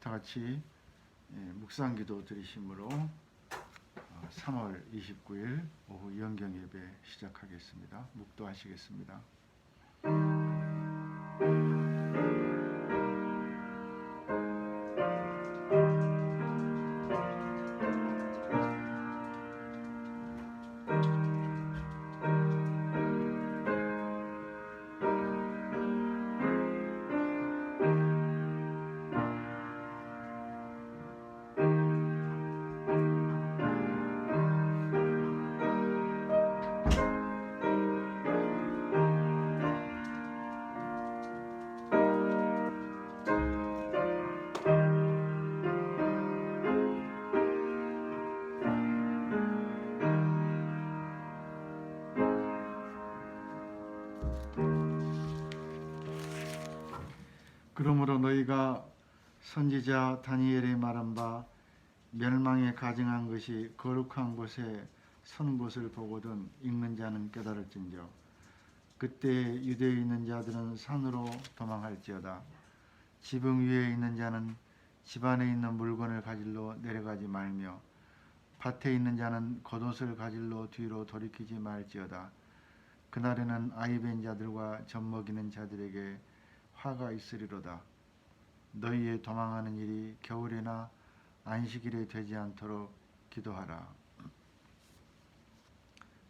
다 같이 묵상기도 드리심으로 3월 29일 오후 영경 예배 시작하겠습니다. 묵도하시겠습니다. 그러므로 너희가 선지자 다니엘의 말한 바 멸망에 가증한 것이 거룩한 곳에 선 곳을 보거든 읽는 자는 깨달을진저 그때 유대에 있는 자들은 산으로 도망할지어다. 지붕 위에 있는 자는 집 안에 있는 물건을 가질러 내려가지 말며 밭에 있는 자는 겉옷을 가질러 뒤로 돌이키지 말지어다. 그날에는 아이벤 자들과 젖먹이는 자들에게 화가 있으리로다. 너희의 도망하는 일이 겨울이나 안식일에 되지 않도록 기도하라.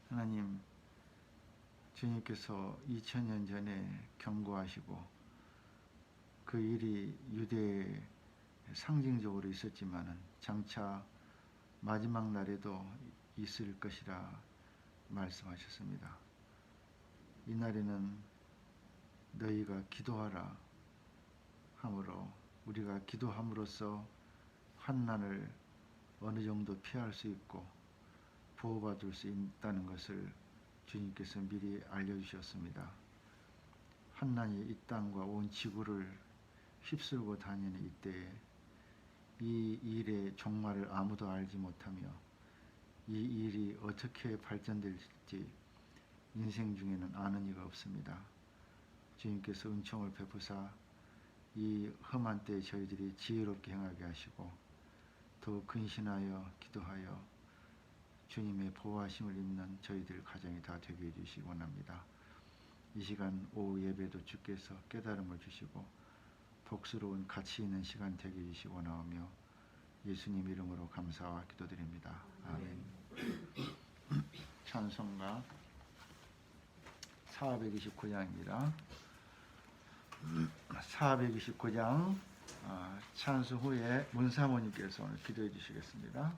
하나님, 주님께서 2000년 전에 경고하시고 그 일이 유대에 상징적으로 있었지만은 장차 마지막 날에도 있을 것이라 말씀하셨습니다. 이날에는 너희가 기도하라 하므로 우리가 기도함으로써 환난을 어느 정도 피할 수 있고 보호받을 수 있다는 것을 주님께서 미리 알려주셨습니다. 환난이 이 땅과 온 지구를 휩쓸고 다니는 이때에 이 일의 종말을 아무도 알지 못하며 이 일이 어떻게 발전될지 인생 중에는 아는 이가 없습니다. 주님께서 은총을 베푸사 이 험한 때에 저희들이 지혜롭게 행하게 하시고 더욱 근신하여 기도하여 주님의 보호하심을 입는 저희들 가정이 다 되게 해주시기 원합니다. 이 시간 오후 예배도 주께서 깨달음을 주시고 복스러운 가치 있는 시간 되게 해주시기 원하오며 예수님 이름으로 감사와 기도드립니다. 아멘. 찬송가 429장입니다. 429장 찬수 후에 문사모님께서 오늘 기도해 주시겠습니다.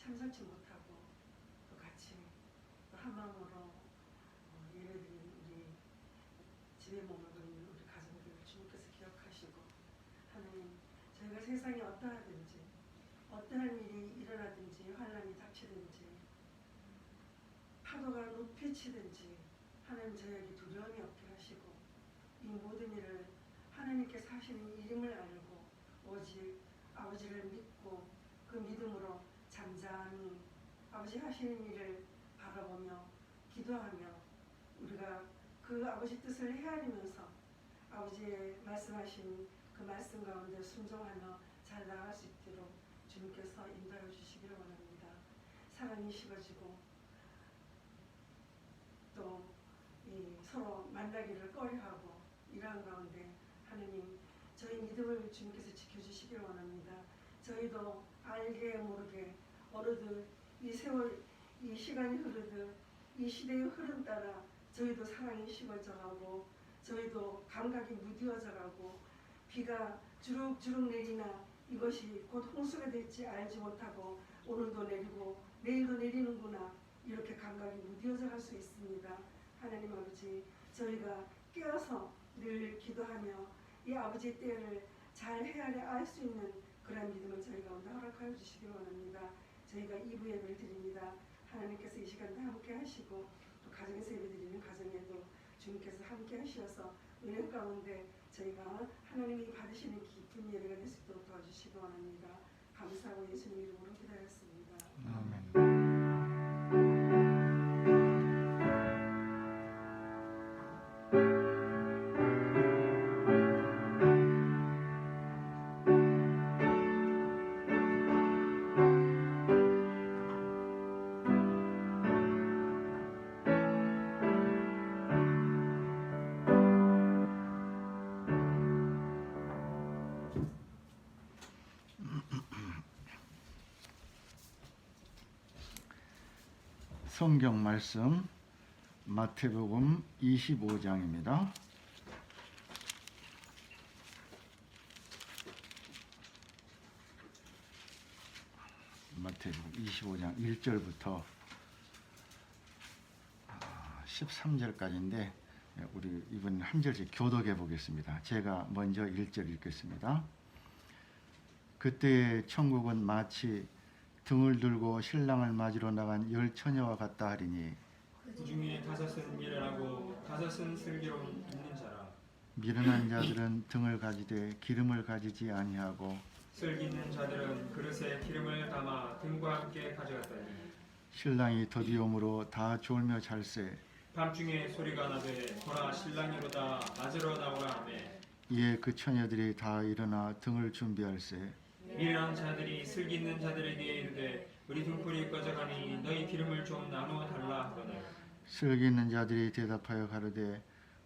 참석치 못하고 또 같이 또 한 마음으로 예배드리는 우리 집에 머물고 있는 우리 가정들을 주님께서 기억하시고 하나님, 저희가 세상에 어떠하든지 어떠한 일이 일어나든지 환난이 닥치든지 파도가 높이 치든지 하나님 저에게 두려움이 없게 하시고 이 모든 일을 하나님께서 하시는 일임을 알고 오직 아버지를 믿고 그 믿음으로 잠잠히 아버지 하시는 일을 바라보며 기도하며 우리가 그 아버지 뜻을 헤아리면서 아버지의 말씀하신 그 말씀 가운데 순종하며 잘 나갈 수 있도록 주님께서 인도하여 주시기를 원합니다. 사랑이 식어지고 또 서로 만나기를 꺼려하고 이러한 가운데 하느님 저희 믿음을 주님께서 지켜주시기를 원합니다. 저희도 알게 모르게 어느덧 이 세월 이 시간이 흐르듯 이 시대의 흐름 따라 저희도 사랑이 식어져가고 저희도 감각이 무뎌져가고 비가 주룩주룩 내리나 이것이 곧 홍수가 될지 알지 못하고 오늘도 내리고 내일도 내리는구나 이렇게 감각이 무뎌져 갈 수 있습니다. 하나님 아버지 저희가 깨어서 늘 기도하며 이 아버지의 때를 잘 헤아려 알 수 있는 그런 믿음을 저희 가운데 허락하여 주시기 원합니다. 저희가 2부 예배를 드립니다. 하나님께서 이 시간도 함께 하시고 또 가정에서 예배 드리는 가정에도 주님께서 함께 하셔서 은혜 가운데 저희가 하나님이 받으시는 기쁜 예배가 될 수 있도록 도와주시기 원합니다. 감사하고 예수님 이름으로 기도하였습니다. 아멘. 성경 말씀 마태복음 25장입니다. 마태복음 25장 1절부터 13절까지인데 우리 이번 한 절씩 교독해 보겠습니다. 제가 먼저 1절 읽겠습니다. 그때 천국은 마치 등을 들고 신랑을 맞으러 나간 10 처녀와 같다 하리니 그 중에 5은 미련하고 5은 슬기로운 있는 자라. 미련한 자들은 등을 가지되 기름을 가지지 아니하고 슬기 있는 자들은 그릇에 기름을 담아 등과 함께 가져갔더니 신랑이 더디옴으로 다 졸며 잘세. 밤중에 소리가 나되 보라 신랑이로다 맞으러 나오라 하매 이에 그 처녀들이 다 일어나 등을 준비할세. 미련한 자들이 슬기 있는 자들에게 이르되 우리 등불이 꺼져가니 너희 기름을 좀 나누어 달라 하거늘 슬기 있는 자들이 대답하여 가로되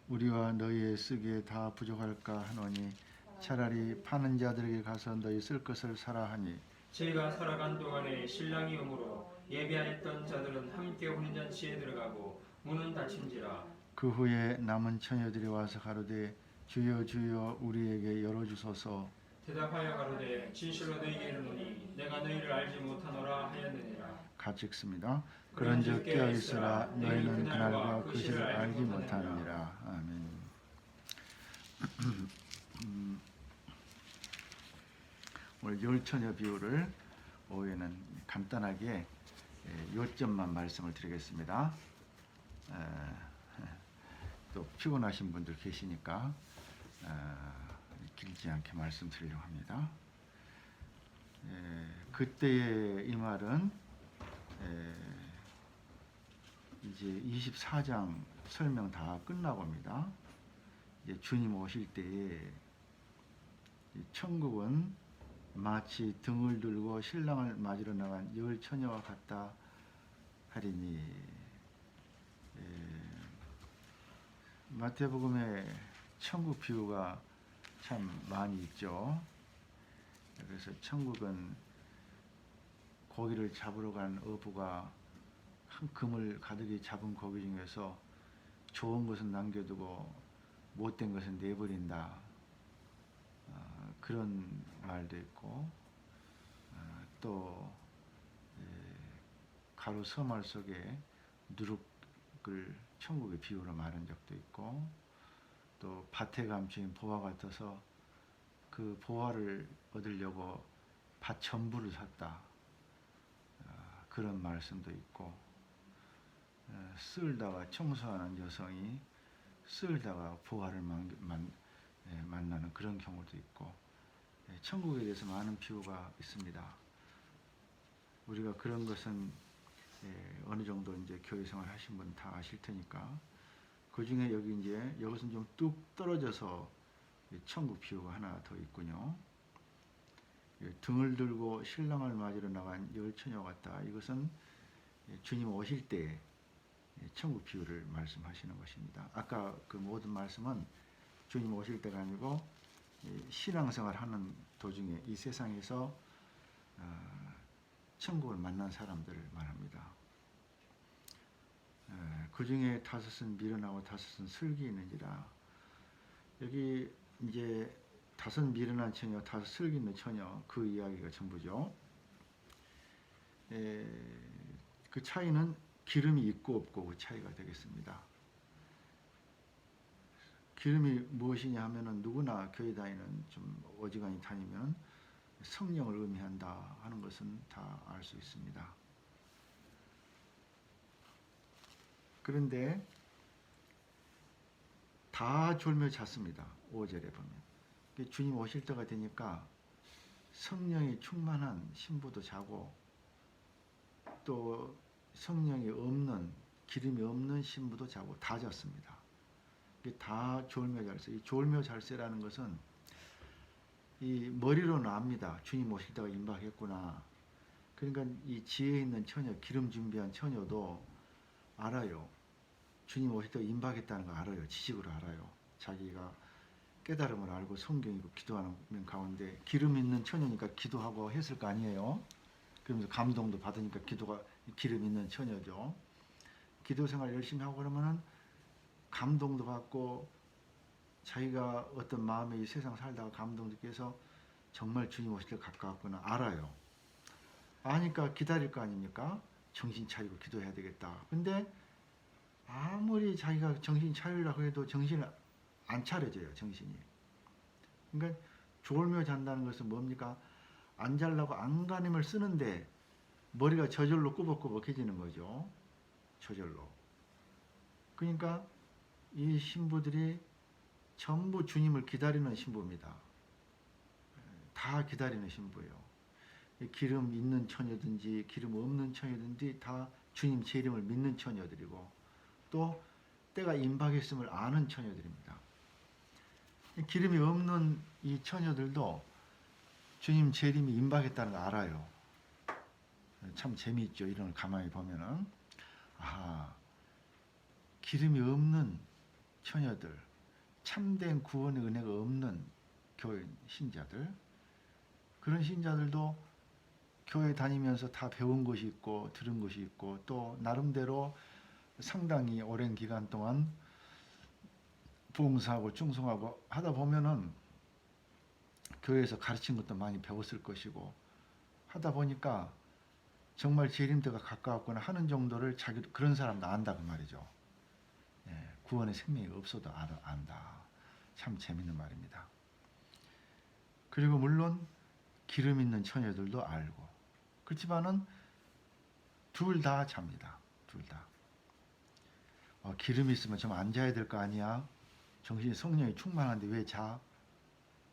우리와 너희의 쓰기에 다 부족할까 하노니 차라리 파는 자들에게 가서 너희 쓸 것을 사라 하니 저희가 살아간 동안에 신랑이 오므로 예비하였던 자들은 함께 혼인잔치에 들어가고 문은 닫힌지라. 그 후에 남은 처녀들이 와서 가로되 주여 주여 우리에게 열어주소서. 대답하여 가로되 진실로 너희에게 이르노니 내가 너희를 알지 못하노라 하였느니라. 같이 읽습니다. 그런즉 깨어있으라 너희는 그날과 그 시를 알지 못하느니라. 아멘. 오늘 10 처녀 비유를 오후에는 간단하게 요점만 말씀을 드리겠습니다. 또 피곤하신 분들 계시니까 길지 않게 말씀드리려고 합니다. 그때의 이 말은 이제 24장 설명 다 끝나고 옵니다. 이제 주님 오실 때에 천국은 마치 등을 들고 신랑을 맞으러 나간 10 처녀와 같다 하리니 마태복음에 천국 비유가 참 많이 있죠. 그래서 천국은 고기를 잡으러 간 어부가 한 그물 가득히 잡은 고기 중에서 좋은 것은 남겨두고 못된 것은 내버린다. 그런 말도 있고 또 가로 서말 속에 누룩을 천국의 비유로 말한 적도 있고, 또 밭에 감추인 보화 같아서 그 보화를 얻으려고 밭 전부를 샀다, 그런 말씀도 있고, 쓸다가 청소하는 여성이 쓸다가 보화를 만나는 그런 경우도 있고, 천국에 대해서 많은 비유가 있습니다. 우리가 그런 것은 어느 정도 이제 교회 생활 하신 분 다 아실 테니까, 그 중에 여기 이제 여기서는 좀 뚝 떨어져서 천국 비유가 하나 더 있군요. 등을 들고 신랑을 맞으러 나간 열 처녀 같다. 이것은 주님 오실 때 천국 비유를 말씀하시는 것입니다. 아까 그 모든 말씀은 주님 오실 때가 아니고 신앙생활 하는 도중에 이 세상에서 천국을 만난 사람들을 말합니다. 그 중에 다섯은 미련하고 다섯은 슬기 있는지라. 여기 이제 다섯 미련한 처녀, 다섯 슬기 있는 처녀, 그 이야기가 전부죠. 그 차이는 기름이 있고 없고 그 차이가 되겠습니다. 기름이 무엇이냐 하면은 누구나 교회 다니는 좀 어지간히 다니면 성령을 의미한다 하는 것은 다 알 수 있습니다. 그런데 다 졸며 잤습니다. 5절에 보면. 주님 오실 때가 되니까 성령이 충만한 신부도 자고, 또 성령이 없는, 기름이 없는 신부도 자고 다 잤습니다. 이게 다 졸며 잘세. 이 졸며 잘세라는 것은 이 머리로는 압니다. 주님 오실 때가 임박했구나. 그러니까 이 지혜 있는 처녀, 기름 준비한 처녀도 알아요. 주님 오실 때가 임박했다는 거 알아요. 지식으로 알아요. 자기가 깨달음을 알고 성경이고 기도하는 가운데 기름 있는 처녀니까 기도하고 했을 거 아니에요. 그러면서 감동도 받으니까 기도가 기름 있는 처녀죠. 기도 생활 열심히 하고 그러면은 감동도 받고, 자기가 어떤 마음에 이 세상 살다가 감동 느껴서 정말 주님 오실 때 가까웠구나 알아요. 아니까 기다릴 거 아닙니까? 정신 차리고 기도해야 되겠다. 근데 아무리 자기가 정신 차리려고 해도 정신을 안 차려져요. 정신이. 그러니까 졸며 잔다는 것은 뭡니까? 안 자려고 안간힘을 쓰는데 머리가 저절로 꾸벅꾸벅해지는 거죠. 저절로. 그러니까 이 신부들이 전부 주님을 기다리는 신부입니다. 다 기다리는 신부예요. 기름 있는 처녀든지 기름 없는 처녀든지 다 주님 재림을 믿는 처녀들이고, 또 때가 임박했음을 아는 처녀들입니다. 기름이 없는 이 처녀들도 주님 재림이 임박했다는 걸 알아요. 참 재미있죠. 이런 걸 가만히 보면은. 기름이 없는 처녀들, 참된 구원의 은혜가 없는 교회 신자들, 그런 신자들도 교회 다니면서 다 배운 것이 있고 들은 것이 있고, 또 나름대로 상당히 오랜 기간 동안 봉사하고 충성하고 하다 보면은 교회에서 가르친 것도 많이 배웠을 것이고, 하다 보니까 정말 재림 때가 가까웠구나 하는 정도를 자기도, 그런 사람도 안다 그 말이죠. 구원의 생명이 없어도 안다. 참 재밌는 말입니다. 그리고 물론 기름 있는 처녀들도 알고, 그렇지만은 둘 다 잡니다. 둘 다. 기름이 있으면 좀 앉아야 될 거 아니야? 정신이 성령이 충만한데 왜 자?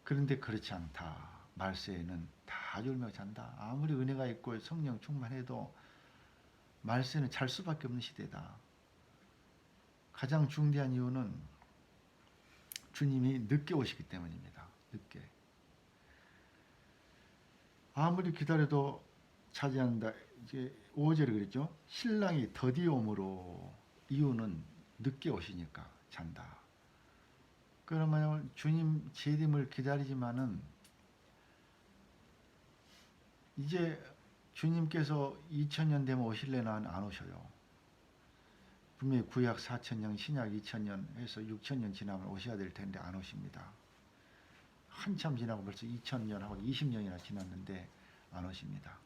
그런데 그렇지 않다. 말세에는 다 졸며 잔다. 아무리 은혜가 있고 성령 충만해도 말세는 잘 수밖에 없는 시대다. 가장 중대한 이유는 주님이 늦게 오시기 때문입니다. 늦게. 아무리 기다려도 자지 않는다. 이제 5절에 그랬죠. 신랑이 더디 오므로, 이유는 늦게 오시니까 잔다. 그러면 주님 재림을 기다리지만은 이제 주님께서 2000년 되면 오실래나 안 오셔요. 분명히 구약 4000년, 신약 2000년 해서 6000년 지나면 오셔야 될 텐데 안 오십니다. 한참 지나고 벌써 2000년하고 20년이나 지났는데 안 오십니다.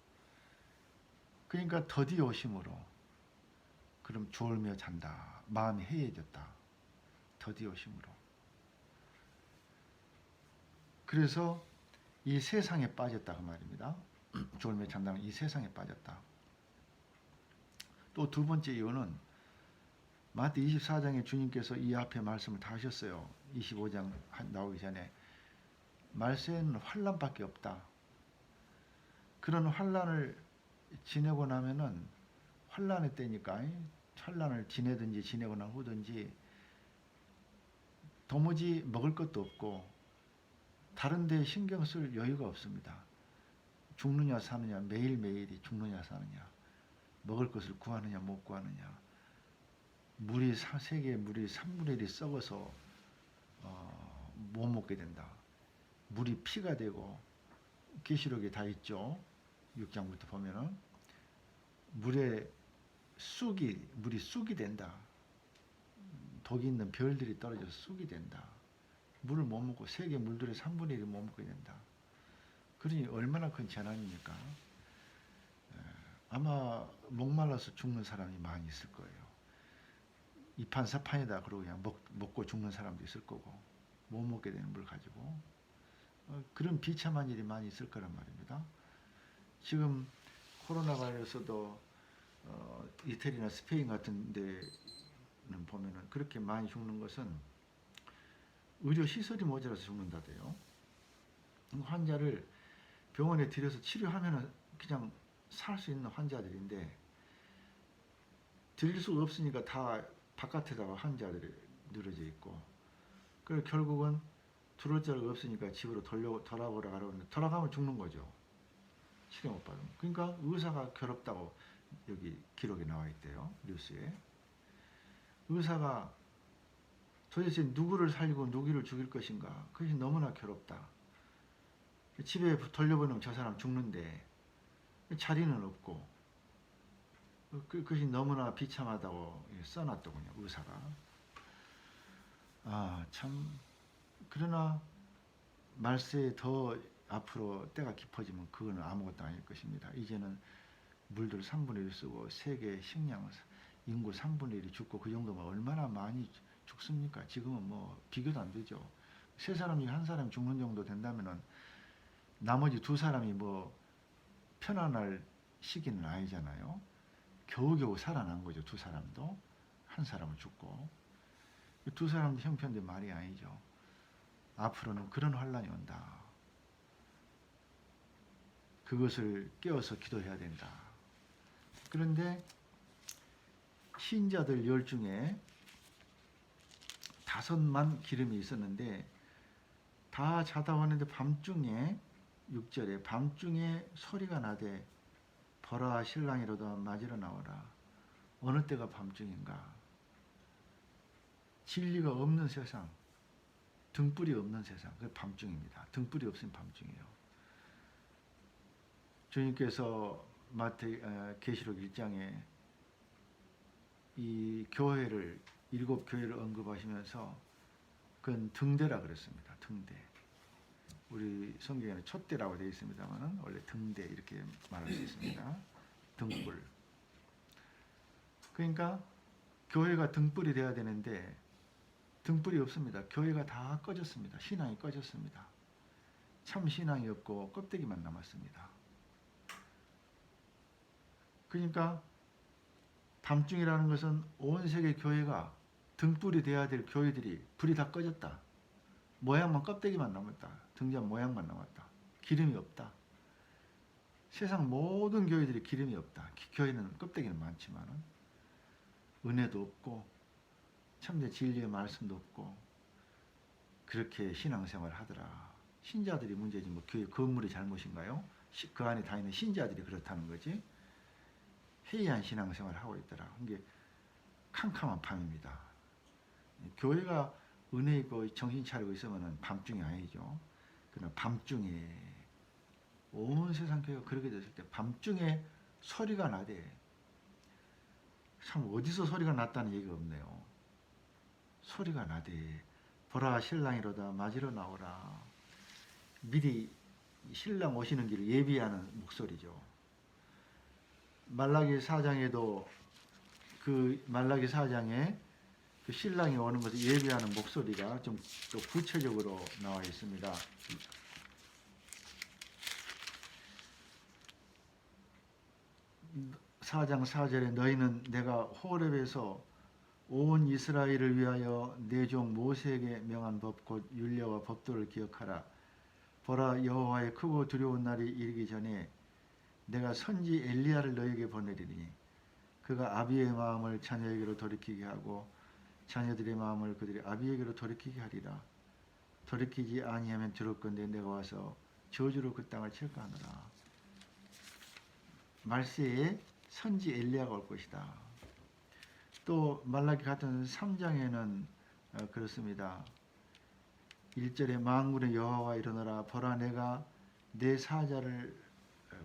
그러니까 더디 오심으로 그럼 졸며 잔다. 마음이 해이해졌다. 더디 오심으로. 그래서 이 세상에 빠졌다 그 말입니다. 졸며 잔다는 이 세상에 빠졌다. 또 두 번째 이유는 마태 24장에 주님께서 이 앞에 말씀을 다 하셨어요. 25장 나오기 전에 말세에는 환난밖에 없다. 그런 환난을 지내고 나면은 환난의 때니까 환난을 지내든지 지내거나 후든지 도무지 먹을 것도 없고 다른 데 신경 쓸 여유가 없습니다. 죽느냐 사느냐 매일매일이 죽느냐 사느냐 먹을 것을 구하느냐 못 구하느냐 물이 세계의 물이 3분의 1이 썩어서 못 먹게 된다. 물이 피가 되고 계시록에 다 있죠. 6장부터 보면은 물이 쑥이 된다. 독이 있는 별들이 떨어져서 쑥이 된다. 물을 못 먹고 세계 물들의 3분의 1을 못 먹게 된다. 그러니 얼마나 큰 재난입니까? 아마 목말라서 죽는 사람이 많이 있을 거예요. 이판사판이다 그러고 그냥 먹고 죽는 사람도 있을 거고 못 먹게 되는 물 가지고 그런 비참한 일이 많이 있을 거란 말입니다. 지금 코로나 바이러스도 이태리나 스페인 같은 데는 보면은 그렇게 많이 죽는 것은 의료 시설이 모자라서 죽는다대요. 환자를 병원에 들여서 치료하면은 그냥 살 수 있는 환자들인데 들릴 수가 없으니까 다 바깥에다가 환자들이 늘어져 있고 그래서 결국은 들어올 자가 없으니까 집으로 돌아오라 그러는데 돌아가면 죽는 거죠. 치료 못 받으면. 그러니까 의사가 괴롭다고 여기 기록에 나와 있대요. 뉴스에. 의사가 도대체 누구를 살리고 누구를 죽일 것인가. 그것이 너무나 괴롭다. 집에 돌려보내면 저 사람 죽는데 자리는 없고 그것이 너무나 비참하다고 써놨더군요. 의사가. 참 그러나 말세에 더 앞으로 때가 깊어지면 그거는 아무것도 아닐 것입니다. 이제는 물들 3분의 1 쓰고 세계 식량 인구 3분의 1이 죽고 그 정도면 얼마나 많이 죽습니까? 지금은 뭐 비교도 안 되죠. 세 사람 중에 한 사람이 죽는 정도 된다면은 나머지 두 사람이 뭐 편안할 시기는 아니잖아요. 겨우겨우 살아난 거죠. 두 사람도. 한 사람은 죽고. 두 사람도 형편대 말이 아니죠. 앞으로는 그런 환란이 온다. 그것을 깨어서 기도해야 된다. 그런데 신자들 10 중에 5만 기름이 있었는데 다 자다 왔는데 밤중에 6절에 밤중에 소리가 나되 보라 신랑이로다 맞으러 나오라. 어느 때가 밤중인가. 진리가 없는 세상, 등불이 없는 세상, 그게 밤중입니다. 등불이 없으면 밤중이에요. 주님께서 계시록 1장에 이 교회를 7 교회를 언급하시면서 그건 등대라 그랬습니다. 등대. 우리 성경에는 촛대라고 되어 있습니다만 원래 등대 이렇게 말할 수 있습니다. 등불. 그러니까 교회가 등불이 돼야 되는데 등불이 없습니다. 교회가 다 꺼졌습니다. 신앙이 꺼졌습니다. 참 신앙이 없고 껍데기만 남았습니다. 그러니까 밤중이라는 것은 온 세계 교회가 등불이 돼야 될 교회들이 불이 다 꺼졌다. 모양만 껍데기만 남았다. 등잔 모양만 남았다. 기름이 없다. 세상 모든 교회들이 기름이 없다. 교회는 껍데기는 많지만은 은혜도 없고 참된 진리의 말씀도 없고 그렇게 신앙생활을 하더라. 신자들이 문제지 뭐 교회 건물이 잘못인가요? 그 안에 다니는 신자들이 그렇다는 거지. 해이한 신앙생활을 하고 있더라. 이게 캄캄한 밤입니다. 교회가 은혜 있고 정신 차리고 있으면 밤중이 아니죠. 그러나 밤중에 온 세상 교회가 그렇게 됐을 때 밤중에 소리가 나대. 참 어디서 소리가 났다는 얘기가 없네요. 소리가 나대. 보라 신랑이로다 맞으러 나오라. 미리 신랑 오시는 길을 예비하는 목소리죠. 말라기 4장에도 그 말라기 4장에 그 신랑이 오는 것을 예비하는 목소리가 좀 또 구체적으로 나와 있습니다. 4장 4절에 너희는 내가 호렙에서 온 이스라엘을 위하여 내 종 모세에게 명한 법 곧 율례와 법도를 기억하라. 보라 여호와의 크고 두려운 날이 이르기 전에 내가 선지 엘리야를 너희에게 보내리니 그가 아비의 마음을 자녀에게로 돌이키게 하고 자녀들의 마음을 그들의 아비에게로 돌이키게 하리라. 돌이키지 아니하면 두렵건대 내가 와서 저주로 그 땅을 칠까하노라. 말세에 선지 엘리야가 올 것이다. 또 말라기 같은 3장에는 그렇습니다. 1절에 만군의 여호와가 일어나라. 보라 내가 내 사자를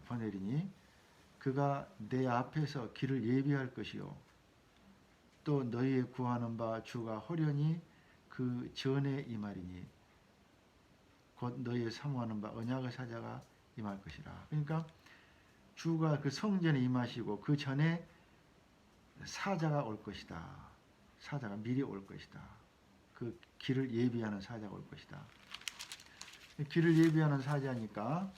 보내리니 그가 내 앞에서 길을 예비할 것이요 또 너희의 구하는 바 주가 호련히 그 전에 임하리니 곧 너희의 사모하는 바 언약의 사자가 임할 것이라. 그러니까 주가 그 성전에 임하시고 그 전에 사자가 올 것이다. 사자가 미리 올 것이다. 그 길을 예비하는 사자가 올 것이다. 길을 예비하는 사자니까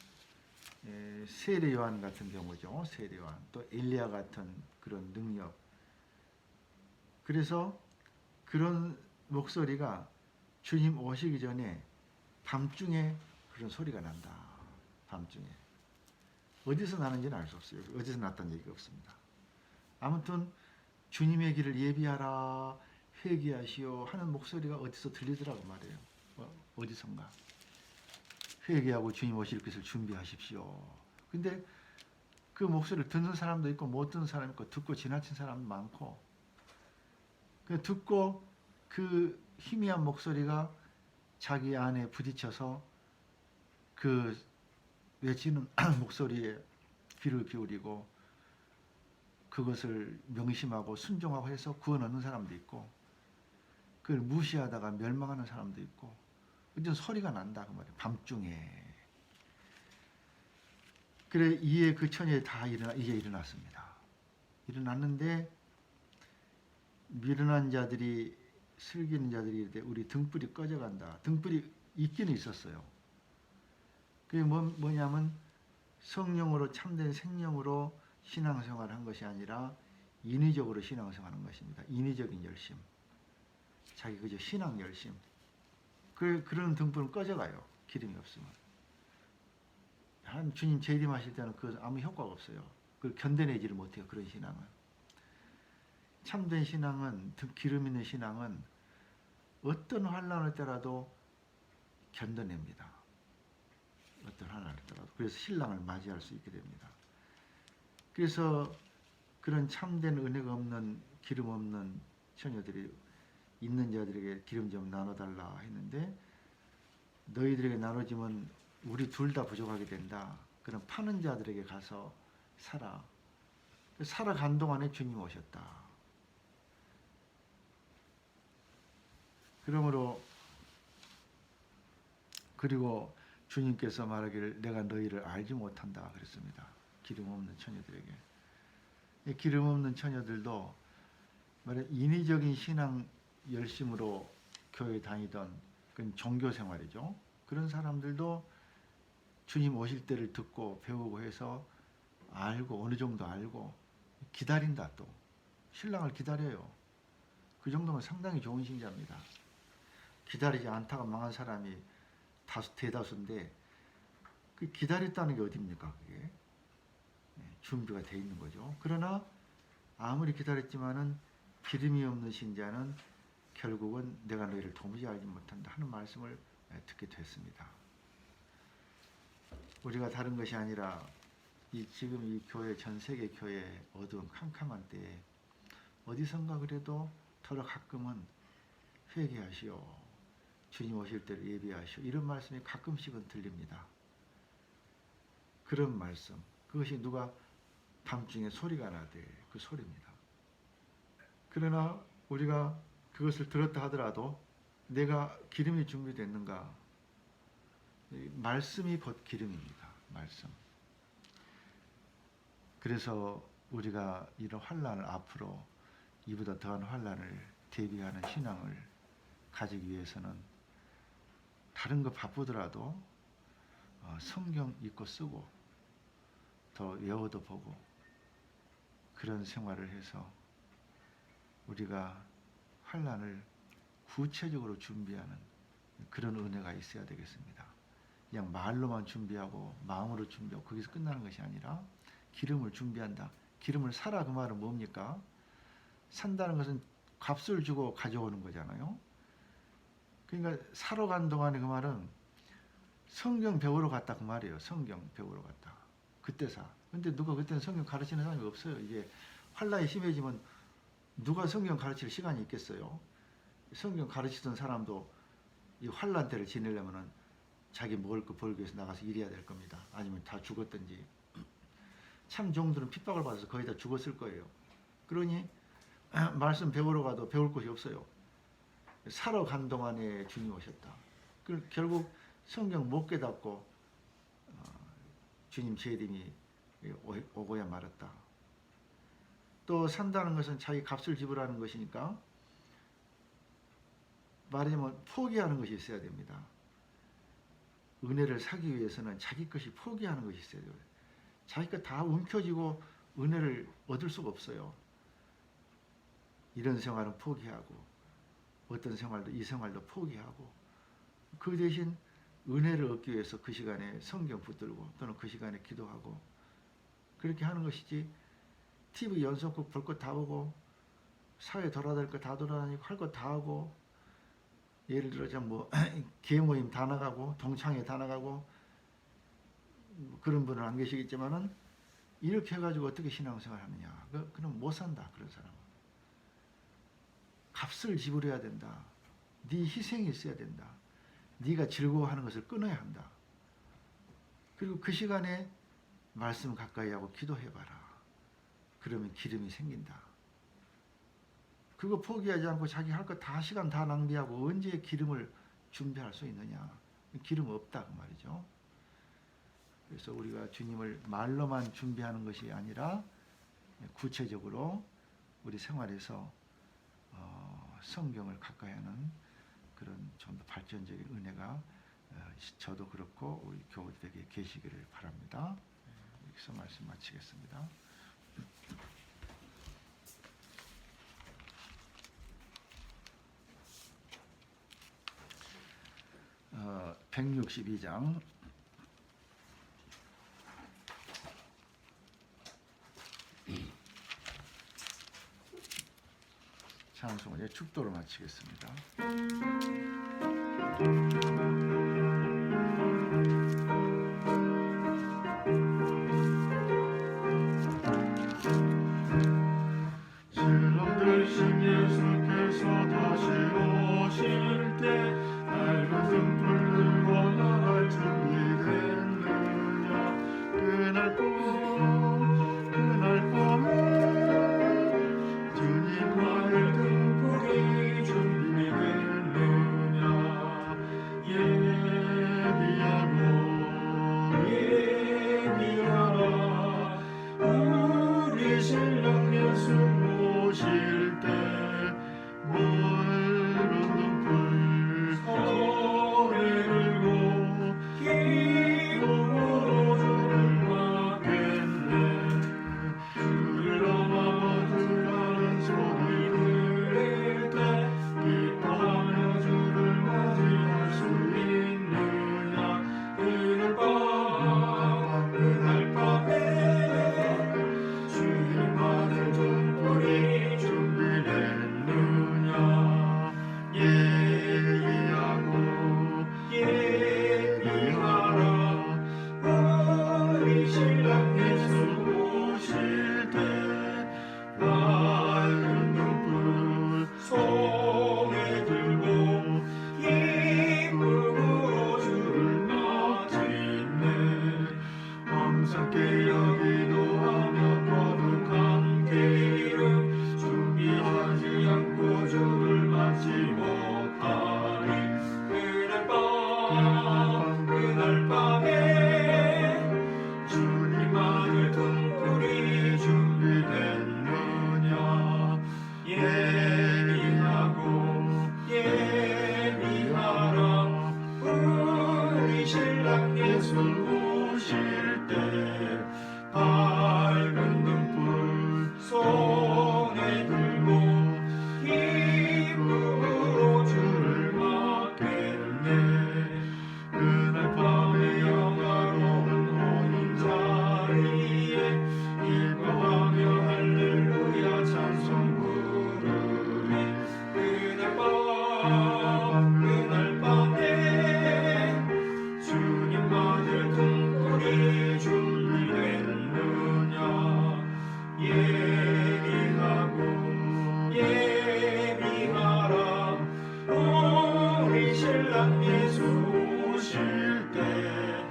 세례 요한 같은 경우죠. 세례 요한 또 엘리야 같은 그런 능력. 그래서 그런 목소리가 주님 오시기 전에 밤중에 그런 소리가 난다. 밤중에. 어디서 나는지는 알 수 없어요. 어디서 났다는 얘기가 없습니다. 아무튼 주님의 길을 예비하라, 회개하시오 하는 목소리가 어디서 들리더라고 말이에요. 어디선가. 회개하고 주님 오실 것을 준비하십시오. 근데 그 목소리를 듣는 사람도 있고 못 듣는 사람도 있고 듣고 지나친 사람도 많고 듣고 그 희미한 목소리가 자기 안에 부딪혀서 그 외치는 목소리에 귀를 기울이고 그것을 명심하고 순종하고 해서 구원 얻는 사람도 있고 그걸 무시하다가 멸망하는 사람도 있고 어떤 소리가 난다 그 말이에요. 밤중에. 그래 이에 그 처녀에 다 이제 일어났습니다. 일어났는데 미련한 자들이 슬기는 자들이 이르되 우리 등불이 꺼져간다. 등불이 있기는 있었어요. 그게 뭐냐면 성령으로 참된 생명으로 신앙생활을 한 것이 아니라 인위적으로 신앙생활하는 것입니다. 인위적인 열심. 자기 그저 신앙 열심. 그런 등불은 꺼져가요. 기름이 없으면. 한 주님 재림하실 때는 그 아무 효과가 없어요. 그걸 견뎌내지를 못해요. 그런 신앙은. 참된 신앙은 기름 있는 신앙은 어떤 환난을 때라도 견뎌냅니다. 어떤 환난을 때라도. 그래서 신랑을 맞이할 수 있게 됩니다. 그래서 그런 참된 은혜가 없는 기름 없는 처녀들이 있는 자들에게 기름 좀 나눠달라 했는데 너희들에게 나눠지면 우리 둘 다 부족하게 된다. 그런 파는 자들에게 가서 살아. 살아간 동안에 주님 오셨다. 그러므로 그리고 주님께서 말하기를 내가 너희를 알지 못한다 그랬습니다. 기름 없는 처녀들에게. 기름 없는 처녀들도 인위적인 신앙 열심으로 교회 다니던 그런 종교 생활이죠. 그런 사람들도 주님 오실 때를 듣고 배우고 해서 알고 어느 정도 알고 기다린다 또. 신랑을 기다려요. 그 정도면 상당히 좋은 신자입니다. 기다리지 않다가 망한 사람이 대다수인데 그 기다렸다는 게 어딥니까 그게. 준비가 돼 있는 거죠. 그러나 아무리 기다렸지만은 기름이 없는 신자는 결국은 내가 너희를 도무지 알지 못한다 하는 말씀을 듣게 됐습니다. 우리가 다른 것이 아니라 지금 이 교회 전 세계 교회 어두운 캄캄한 때에 어디선가 그래도 더러 가끔은 회개하시오. 주님 오실 때를 예비하시오. 이런 말씀이 가끔씩은 들립니다. 그런 말씀. 그것이 누가 밤중에 소리가 나되 그 소리입니다. 그러나 우리가 그것을 들었다 하더라도 내가 기름이 준비됐는가? 말씀이 곧 기름입니다. 말씀. 그래서 우리가 이런 환난을 앞으로 이보다 더한 환난을 대비하는 신앙을 가지기 위해서는 다른 거 바쁘더라도 성경 읽고 쓰고 더 외워도 보고 그런 생활을 해서 우리가 환난을 구체적으로 준비하는 그런 은혜가 있어야 되겠습니다. 그냥 말로만 준비하고 마음으로 준비하고 거기서 끝나는 것이 아니라 기름을 준비한다. 기름을 사라 그 말은 뭡니까? 산다는 것은 값을 주고 가져오는 거잖아요. 그러니까 사러 간 동안에 그 말은 성경 배우러 갔다 그 말이에요. 성경 배우러 갔다. 그때 사. 근데 누가 그때는 성경 가르치는 사람이 없어요. 이게 환란이 심해지면 누가 성경 가르칠 시간이 있겠어요. 성경 가르치던 사람도 이 환란 때를 지내려면은 자기 먹을 거 벌기 위해서 나가서 일해야 될 겁니다. 아니면 다 죽었든지. 참 종들은 핍박을 받아서 거의 다 죽었을 거예요. 그러니 말씀 배우러 가도 배울 곳이 없어요. 사러 간 동안에 주님 오셨다. 결국 성경 못 깨닫고 주님 재림이 오고야 말았다. 또 산다는 것은 자기 값을 지불하는 것이니까 말하자면 포기하는 것이 있어야 됩니다. 은혜를 사기 위해서는 자기 것이 포기하는 것이 있어야 돼요. 자기 것 다 움켜쥐고 은혜를 얻을 수가 없어요. 이런 생활은 포기하고 어떤 생활도 이 생활도 포기하고 그 대신 은혜를 얻기 위해서 그 시간에 성경 붙들고 또는 그 시간에 기도하고 그렇게 하는 것이지 TV 연속극 볼 것 다 보고 사회 돌아다닐 거 다 돌아다니고 할 거 다 하고 예를 들어서 뭐 계모임 다 나가고 동창회 다 나가고 그런 분은 안 계시겠지만은 이렇게 해가지고 어떻게 신앙생활 하느냐? 그럼 못 산다 그런 사람은. 값을 지불해야 된다. 네 희생이 있어야 된다. 네가 즐거워하는 것을 끊어야 한다. 그리고 그 시간에 말씀 가까이 하고 기도해봐라. 그러면 기름이 생긴다. 그거 포기하지 않고 자기 할 거 다 시간 다 낭비하고 언제 기름을 준비할 수 있느냐. 기름 없다 그 말이죠. 그래서 우리가 주님을 말로만 준비하는 것이 아니라 구체적으로 우리 생활에서 성경을 가까이 하는 그런 좀 더 발전적인 은혜가 저도 그렇고 우리 교우들에게 계시기를 바랍니다. 여기서 말씀 마치겠습니다. 162장 찬송의 축도를 마치겠습니다. 신랑 되신 예수께서 다시 오실 때 낡은 등불 들고 나갈 준비됐느냐. 그날 밤에 주님만의 등불이 준비됐느냐. 땅에 쑤실 때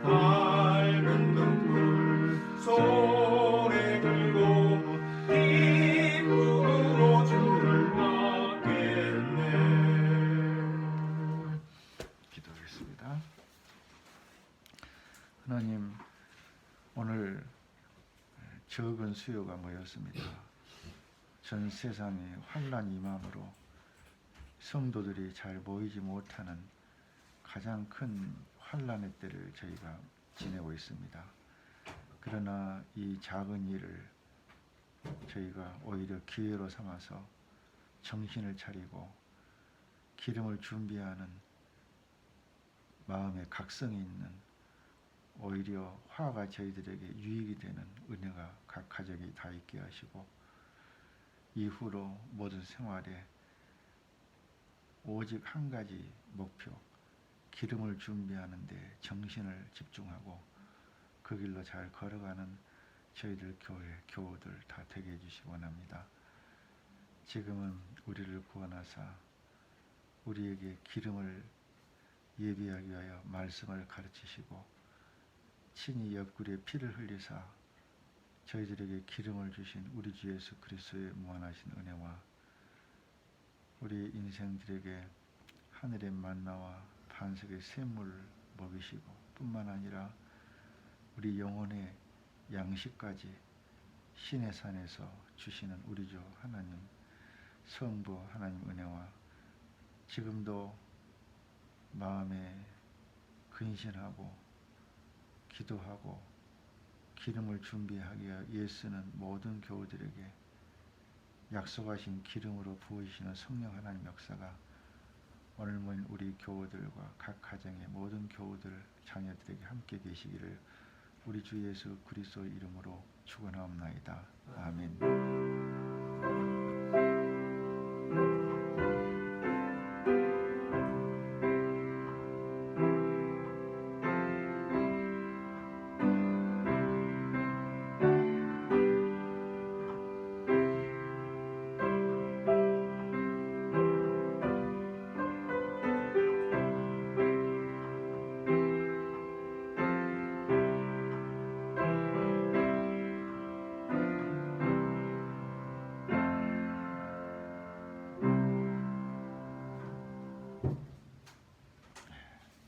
밝은 등불 손에 들고 기쁨으로 주를 맞겠네. 기도하겠습니다. 하나님, 오늘 적은 수요가 모였습니다. 전 세상에 환난이 임함으로 성도들이 잘 모이지 못하는 가장 큰 환난의 때를 저희가 지내고 있습니다. 그러나 이 작은 일을 저희가 오히려 기회로 삼아서 정신을 차리고 기름을 준비하는 마음의 각성이 있는, 오히려 화가 저희들에게 유익이 되는 은혜가 각 가정에 다 있게 하시고, 이후로 모든 생활에 오직 한 가지 목표, 기름을 준비하는 데 정신을 집중하고 그 길로 잘 걸어가는 저희들 교회 교우들 다 되게 해주시기 원합니다. 지금은 우리를 구원하사 우리에게 기름을 예비하기 위하여 말씀을 가르치시고 친히 옆구리에 피를 흘리사 저희들에게 기름을 주신 우리 주 예수 그리스도의 무한하신 은혜와 우리 인생들에게 하늘의 만나와 반석의 샘물을 먹이시고 뿐만 아니라 우리 영혼의 양식까지 신의 산에서 주시는 우리 주 하나님 성부 하나님 은혜와 지금도 마음에 근신하고 기도하고 기름을 준비하기 위해 애쓰는 모든 교우들에게 약속하신 기름으로 부으시는 성령 하나님 역사가 오늘 모인 우리 교우들과 각 가정의 모든 교우들 자녀들에게 함께 계시기를 우리 주 예수 그리스도 이름으로 축원하옵나이다. 아멘.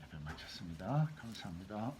예배 마쳤습니다. 감사합니다.